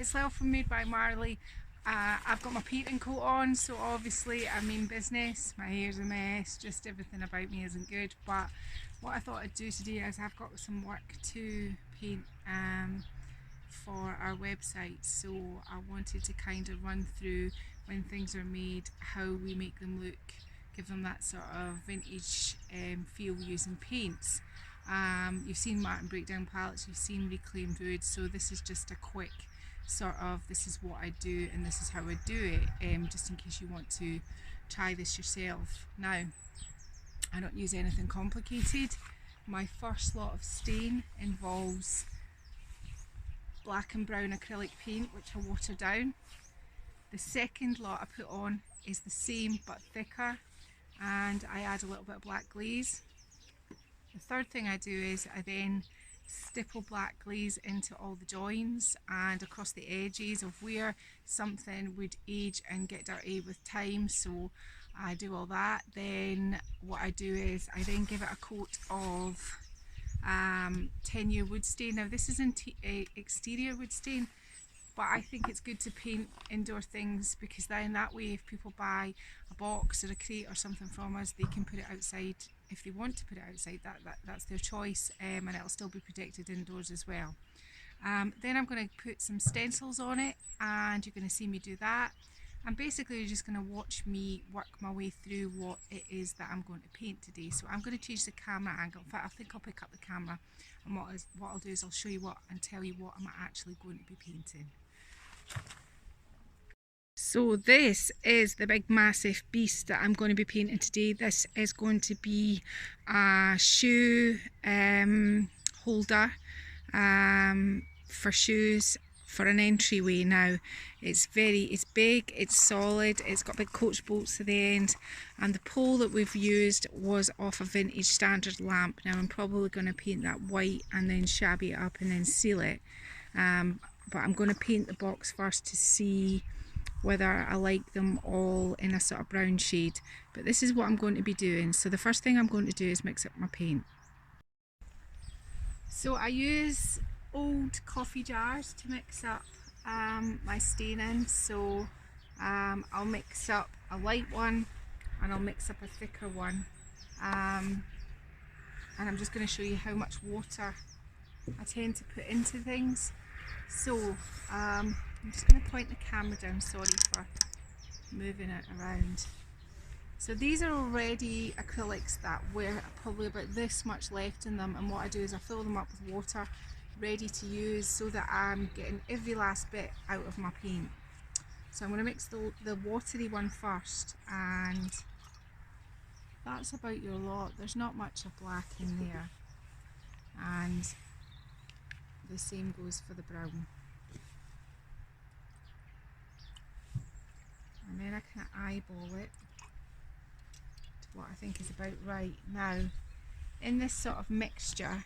It's Little Made by Marley. I've got my painting coat on, so obviously I mean business. My hair's a mess, just everything about me isn't good. But what I thought I'd do today is I've got some work to paint for our website, so I wanted to kind of run through when things are made, how we make them look, give them that sort of vintage feel using paints. You've seen Martin breakdown pallets, you've seen reclaimed wood, so this is just a quick sort of, this is what I do and this is how I do it, just in case you want to try this yourself. Now, I don't use anything complicated. My first lot of stain involves black and brown acrylic paint, which I water down. The second lot I put on is the same but thicker, and I add a little bit of black glaze. The third thing I do is I then stipple black glaze into all the joins and across the edges of where something would age and get dirty with time, so I do all that. Then what I do is I then give it a coat of 10-year wood stain. Now this is exterior wood stain, but I think it's good to paint indoor things, because then that way if people buy a box or a crate or something from us, they can put it outside if they want to put it outside. That's their choice, and it'll still be protected indoors as well. Then I'm going to put some stencils on it, and you're going to see me do that. And basically you're just going to watch me work my way through what it is that I'm going to paint today. So I'm going to change the camera angle. In fact, I think I'll pick up the camera, and what I'll do is I'll show you what and tell you what I'm actually going to be painting. So this is the big massive beast that I'm going to be painting today. This is going to be a shoe holder for shoes, for an entryway. Now it's big, it's solid, it's got big coach bolts to the end, and the pole that we've used was off a vintage standard lamp. Now I'm probably going to paint that white and then shabby it up and then seal it, but I'm going to paint the box first to see whether I like them all in a sort of brown shade. But this is what I'm going to be doing. So the first thing I'm going to do is mix up my paint. So I use old coffee jars to mix up my stain in. So I'll mix up a light one and I'll mix up a thicker one, and I'm just going to show you how much water I tend to put into things. So I'm just going to point the camera down, sorry for moving it around. So these are already acrylics that were probably about this much left in them, and what I do is I fill them up with water ready to use, so that I'm getting every last bit out of my paint. So I'm going to mix the watery one first, and that's about your lot. There's not much of black in there, and the same goes for the brown. And then I can eyeball it to what I think is about right. Now, in this sort of mixture,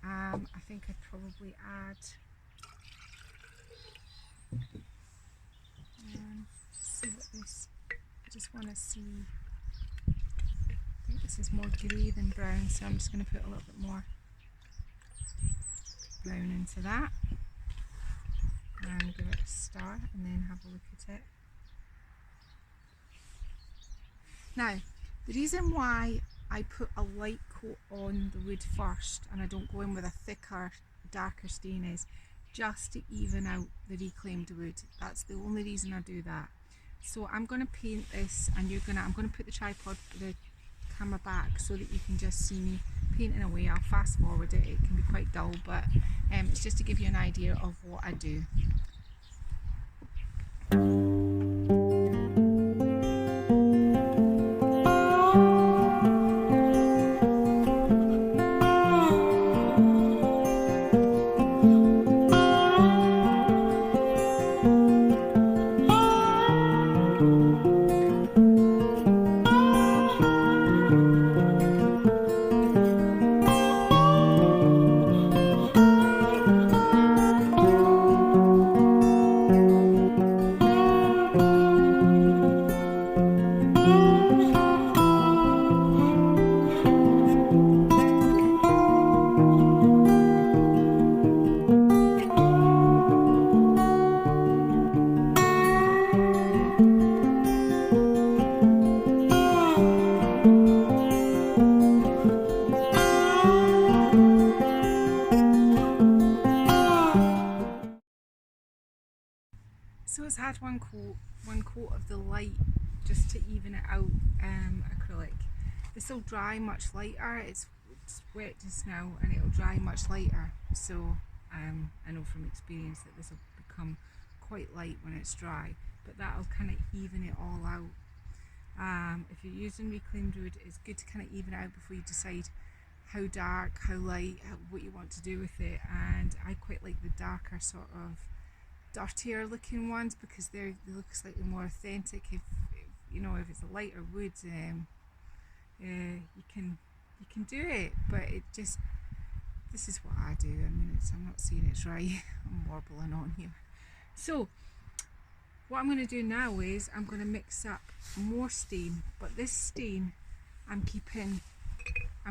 I think I'd probably add see what this, I just want to see, I think this is more grey than brown, so I'm just going to put a little bit more brown into that and give it a stir, and then have a look at it. Now, the reason why I put a light coat on the wood first and I don't go in with a thicker, darker stain is just to even out the reclaimed wood. That's the only reason I do that. So I'm going to paint this, and I'm going to put the tripod, the camera back, so that you can just see me painting away. I'll fast forward it, it can be quite dull, but it's just to give you an idea of what I do. always had one coat of the light just to even it out acrylic. This will dry much lighter. It's wet just now and it'll dry much lighter, so I know from experience that this will become quite light when it's dry, but that'll kind of even it all out. If you're using reclaimed wood, it's good to kind of even it out before you decide how dark, how light, what you want to do with it. And I quite like the darker, sort of dirtier looking ones because they look slightly more authentic. If you know, if it's a lighter wood, you can do it, but it just, this is what I do. I mean, I'm not saying it's right. I'm warbling on here. So what I'm going to do now is I'm going to mix up more stain, but this stain I'm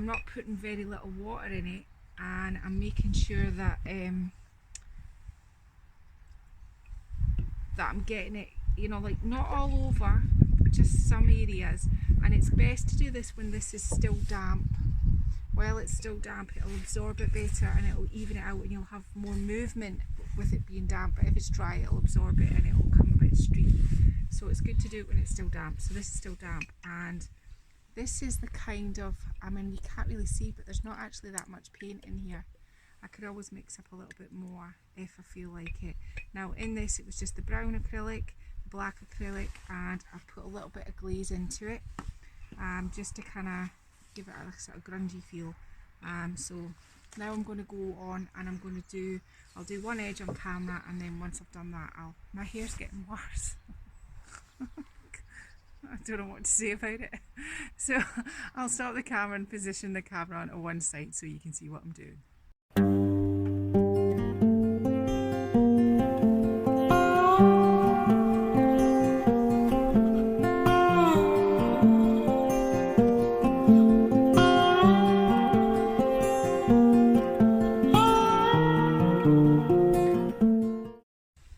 not putting very little water in it, and I'm making sure that that I'm getting it, you know, like not all over, just some areas. And it's best to do this when this is still damp. While it's still damp, it'll absorb it better and it'll even it out, and you'll have more movement with it being damp. But if it's dry, it'll absorb it and it'll come a bit streaky. So it's good to do it when it's still damp. So this is still damp, and this is the kind of, I mean, you can't really see, but there's not actually that much paint in here. I could always mix up a little bit more if I feel like it. Now in this, it was just the brown acrylic, the black acrylic, and I've put a little bit of glaze into it, just to kind of give it a sort of grungy feel. So now I'm going to go on and I'll do one edge on camera, and then once I've done that, my hair's getting worse. I don't know what to say about it. So I'll stop the camera and position the camera onto one side so you can see what I'm doing.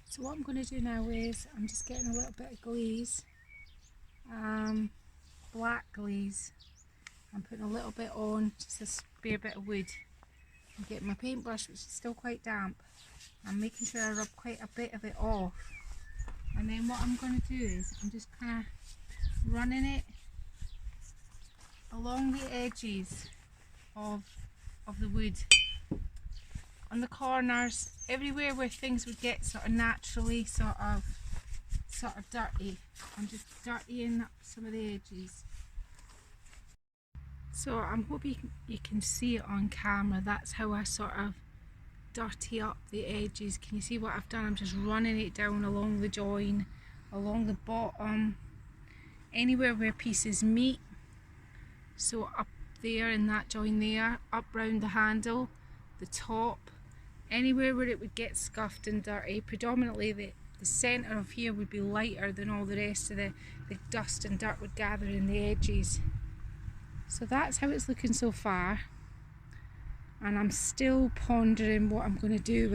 So what I'm going to do now is I'm just getting a little bit of glaze, black glaze. I'm putting a little bit on, just a spare bit of wood. I'm getting my paintbrush, which is still quite damp. I'm making sure I rub quite a bit of it off. And then what I'm going to do is I'm just kind of running it along the edges of the wood, on the corners, everywhere where things would get sort of naturally sort of dirty. I'm just dirtying up some of the edges. So I'm hoping you can see it on camera. That's how I sort of dirty up the edges. Can you see what I've done? I'm just running it down along the join, along the bottom, anywhere where pieces meet. So up there in that join there, up round the handle, the top, anywhere where it would get scuffed and dirty. Predominantly the centre of here would be lighter than all the rest of the dust and dirt would gather in the edges. So that's how it's looking so far, and I'm still pondering what I'm going to do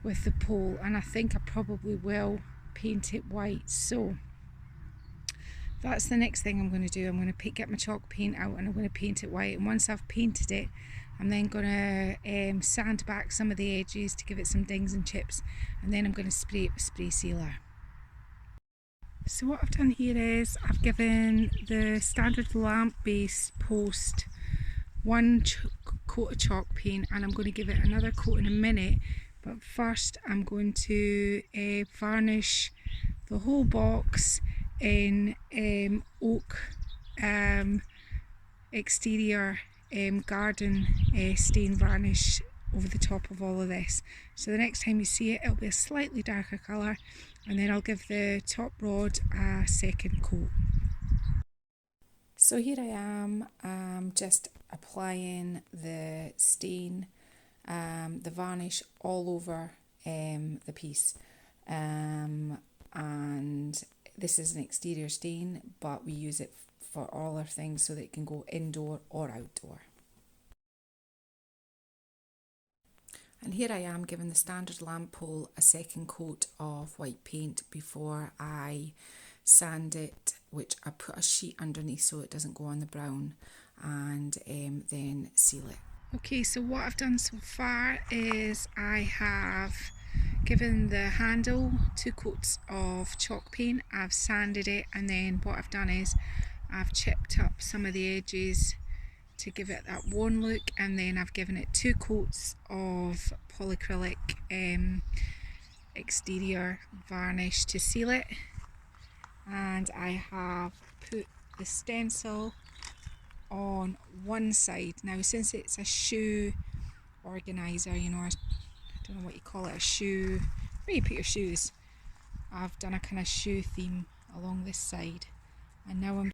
with the pole, and I think I probably will paint it white. So that's the next thing I'm going to do. I'm going to get my chalk paint out and I'm going to paint it white, and once I've painted it, I'm then going to sand back some of the edges to give it some dings and chips, and then I'm going to spray it with spray sealer. So what I've done here is I've given the standard lamp base post one coat of chalk paint, and I'm going to give it another coat in a minute, but first I'm going to varnish the whole box in oak exterior garden stain varnish over the top of all of this. So the next time you see it, it'll be a slightly darker colour, and then I'll give the top rod a second coat. So here I am, just applying the stain, the varnish all over the piece, and this is an exterior stain, but we use it for all our things so that it can go indoor or outdoor. And here I am giving the standard lamp pole a second coat of white paint before I sand it, which I put a sheet underneath so it doesn't go on the brown, and then seal it. Okay, so what I've done so far is I have given the handle 2 coats of chalk paint. I've sanded it, and then what I've done is I've chipped up some of the edges to give it that worn look, and then I've given it 2 coats of polyacrylic exterior varnish to seal it, and I have put the stencil on one side. Now, since it's a shoe organizer, you know, I don't know what you call it, a shoe, where you put your shoes, I've done a kind of shoe theme along this side, and now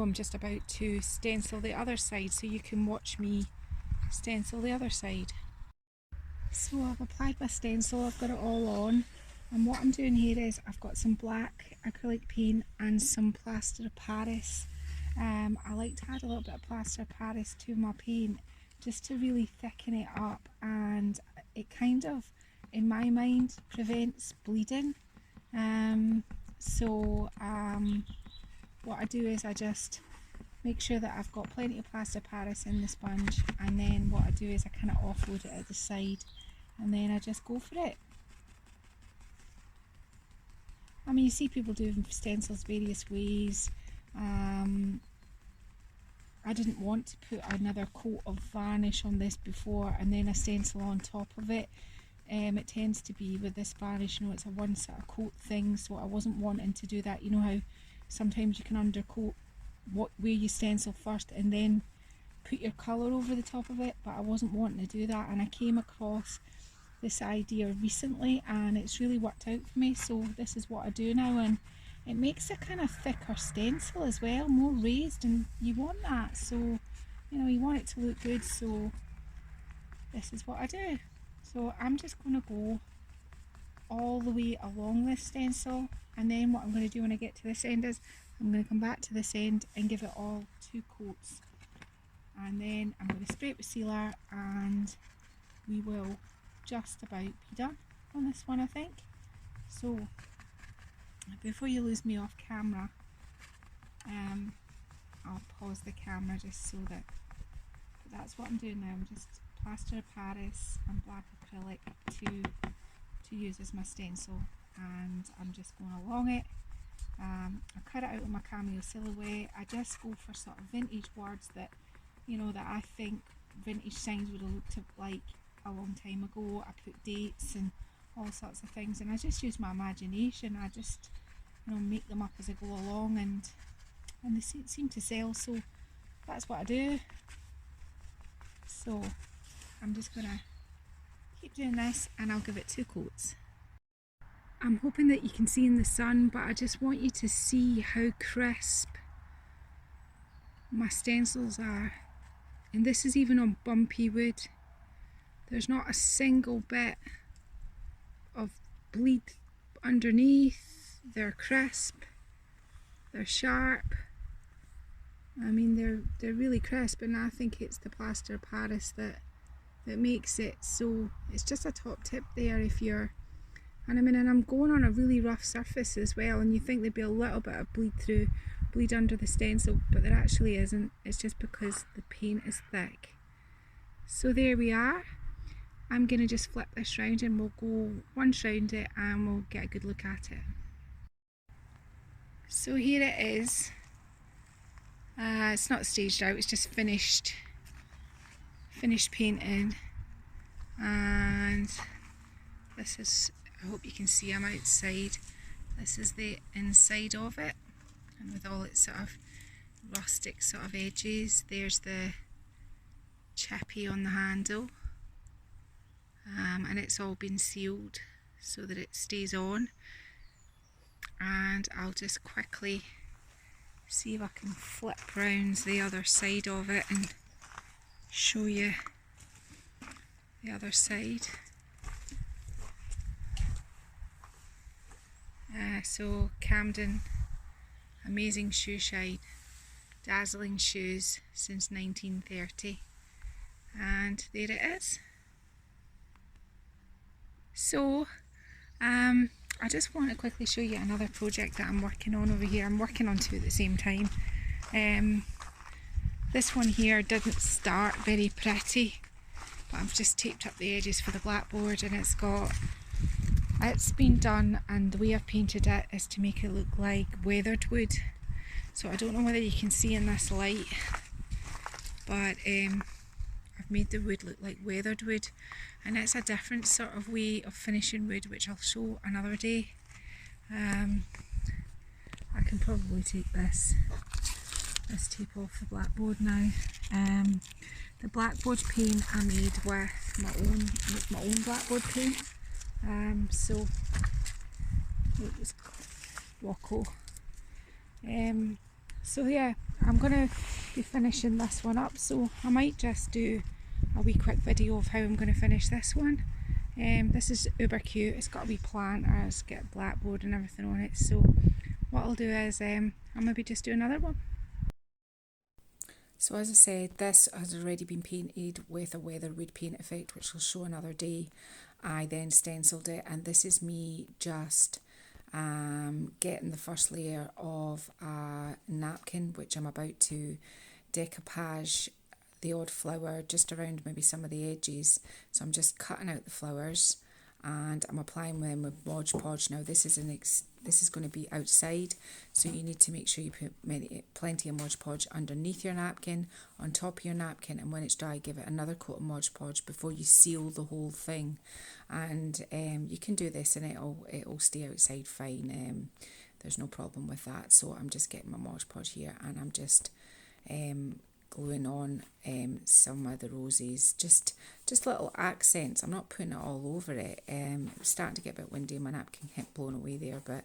I'm just about to stencil the other side, so you can watch me stencil the other side. So I've applied my stencil, I've got it all on, and what I'm doing here is I've got some black acrylic paint and some Plaster of Paris. I like to add a little bit of Plaster of Paris to my paint just to really thicken it up, and it kind of, in my mind, prevents bleeding. What I do is I just make sure that I've got plenty of Plaster of Paris in the sponge, and then what I do is I kind of offload it at the side, and then I just go for it. I mean, you see people doing stencils various ways. I didn't want to put another coat of varnish on this before and then a stencil on top of it. It tends to be with this varnish, you know, it's a one sort of coat thing, so I wasn't wanting to do that. You know how sometimes you can undercoat where you stencil first and then put your colour over the top of it, but I wasn't wanting to do that, and I came across this idea recently and it's really worked out for me, so this is what I do now, and it makes a kind of thicker stencil as well, more raised, and you want that, so you know, you want it to look good, so this is what I do. So I'm just going to go all the way along this stencil, and then what I'm going to do when I get to this end is I'm going to come back to this end and give it all 2 coats, and then I'm going to spray it with sealer, and we will just about be done on this one, I think. So before you lose me off camera, I'll pause the camera just so that that's what I'm doing now. I'm just Plaster of Paris and black acrylic to use as my stencil, and I'm just going along it. I cut it out with my cameo silhouette. I just go for sort of vintage words that, you know, that I think vintage signs would have looked like a long time ago. I put dates and all sorts of things, and I just use my imagination. I just, you know, make them up as I go along, and they seem to sell, so that's what I do. So I'm just gonna keep doing this, and I'll give it 2 coats. I'm hoping that you can see in the sun, but I just want you to see how crisp my stencils are, and this is even on bumpy wood. There's not a single bit of bleed underneath. They're crisp, they're sharp. I mean, they're really crisp, and I think it's the Plaster of Paris that makes it. So it's just a top tip there if you're, and I mean, and I'm going on a really rough surface as well, and you think there'd be a little bit of bleed under the stencil, but there actually isn't. It's just because the paint is thick. So there we are. I'm going to just flip this round and we'll go once round it and we'll get a good look at it. So here it is. It's not staged out, it's just finished painting, and this is, I hope you can see I'm outside, this is the inside of it, and with all its sort of rustic sort of edges. There's the chippy on the handle, and it's all been sealed so that it stays on. And I'll just quickly see if I can flip round the other side of it and show you the other side. So Camden, amazing shoe shine, dazzling shoes since 1930, and there it is. So I just want to quickly show you another project that I'm working on over here. I'm working on 2 at the same time. This one here didn't start very pretty, but I've just taped up the edges for the blackboard, and it's been done, and the way I've painted it is to make it look like weathered wood. So I don't know whether you can see in this light, but I've made the wood look like weathered wood, and it's a different sort of way of finishing wood, which I'll show another day. I can probably take this tape off the blackboard now. The blackboard paint I made with my own blackboard paint. So it was Waco. So yeah, I'm gonna be finishing this one up, so I might just do a wee quick video of how I'm gonna finish this one. This is uber cute. It's got a wee planter, it's got blackboard and everything on it. So what I'll do is I'll maybe just do another one. So as I said, this has already been painted with a weathered wood paint effect, which I'll show another day. I then stenciled it, and this is me just getting the first layer of a napkin, which I'm about to decoupage the odd flower just around maybe some of the edges. So I'm just cutting out the flowers and I'm applying them with Mod Podge. Now this is going to be outside, so you need to make sure you put plenty of Mod Podge underneath your napkin, on top of your napkin, and when it's dry give it another coat of Mod Podge before you seal the whole thing. And you can do this and it'll stay outside fine. There's no problem with that. So I'm just getting my Mod Podge here, and I'm just gluing on some of the roses, just little accents. I'm not putting it all over it. It's starting to get a bit windy, my napkin kept blowing away there, but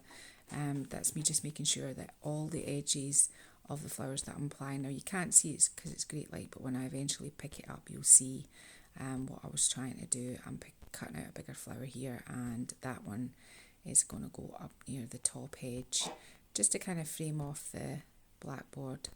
that's me just making sure that all the edges of the flowers that I'm applying, now you can't see it because it's great light, but when I eventually pick it up you'll see what I was trying to do. I'm cutting out a bigger flower here, and that one is going to go up near the top edge just to kind of frame off the blackboard.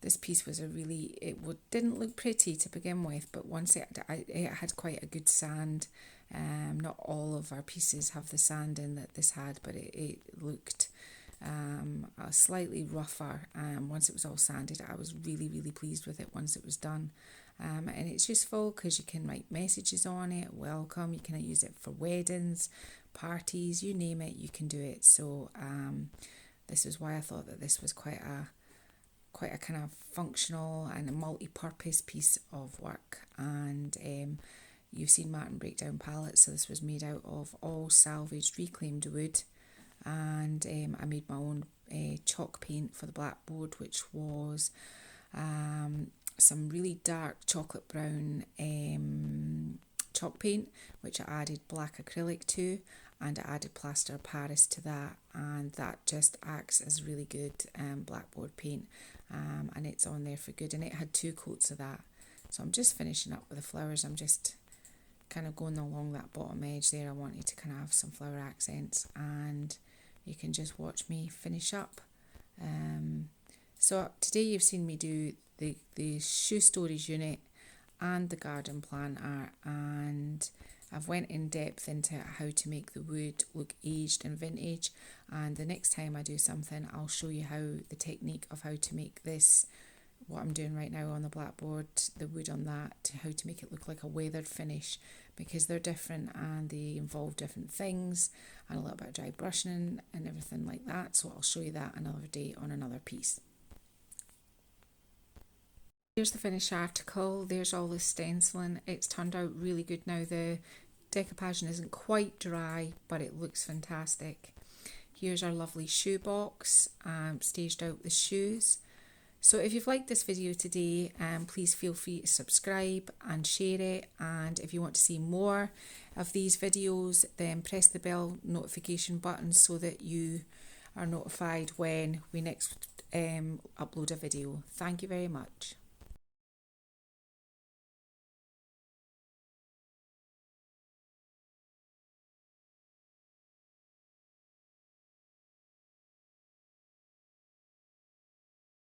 This piece was didn't look pretty to begin with, but once it had quite a good sand. Not all of our pieces have the sand in that this had, but it looked slightly rougher. Once it was all sanded, I was really pleased with it once it was done. And it's useful because you can write messages on it, welcome, you can use it for weddings, parties, you name it, you can do it. So this is why I thought that this was quite a kind of functional and a multi-purpose piece of work. And you've seen Martin break down pallets, so this was made out of all salvaged reclaimed wood. And I made my own chalk paint for the blackboard, which was some really dark chocolate brown chalk paint, which I added black acrylic to, and I added Plaster of Paris to that, and that just acts as really good blackboard paint, and it's on there for good, and it had 2 coats of that. So I'm just finishing up with the flowers. I'm just kind of going along that bottom edge there. I wanted to kind of have some flower accents, and you can just watch me finish up. So today you've seen me do the shoe storage unit and the garden planter, and I've went in depth into how to make the wood look aged and vintage, and the next time I do something I'll show you how the technique of how to make this, what I'm doing right now on the blackboard, the wood on that, how to make it look like a weathered finish, because they're different and they involve different things and a little bit of dry brushing and everything like that. So I'll show you that another day on another piece. Here's the finished article. There's all the stenciling. It's turned out really good now. The decoupaging isn't quite dry, but it looks fantastic. Here's our lovely shoe box, staged out the shoes. So if you've liked this video today, please feel free to subscribe and share it. And if you want to see more of these videos, then press the bell notification button so that you are notified when we next upload a video. Thank you very much.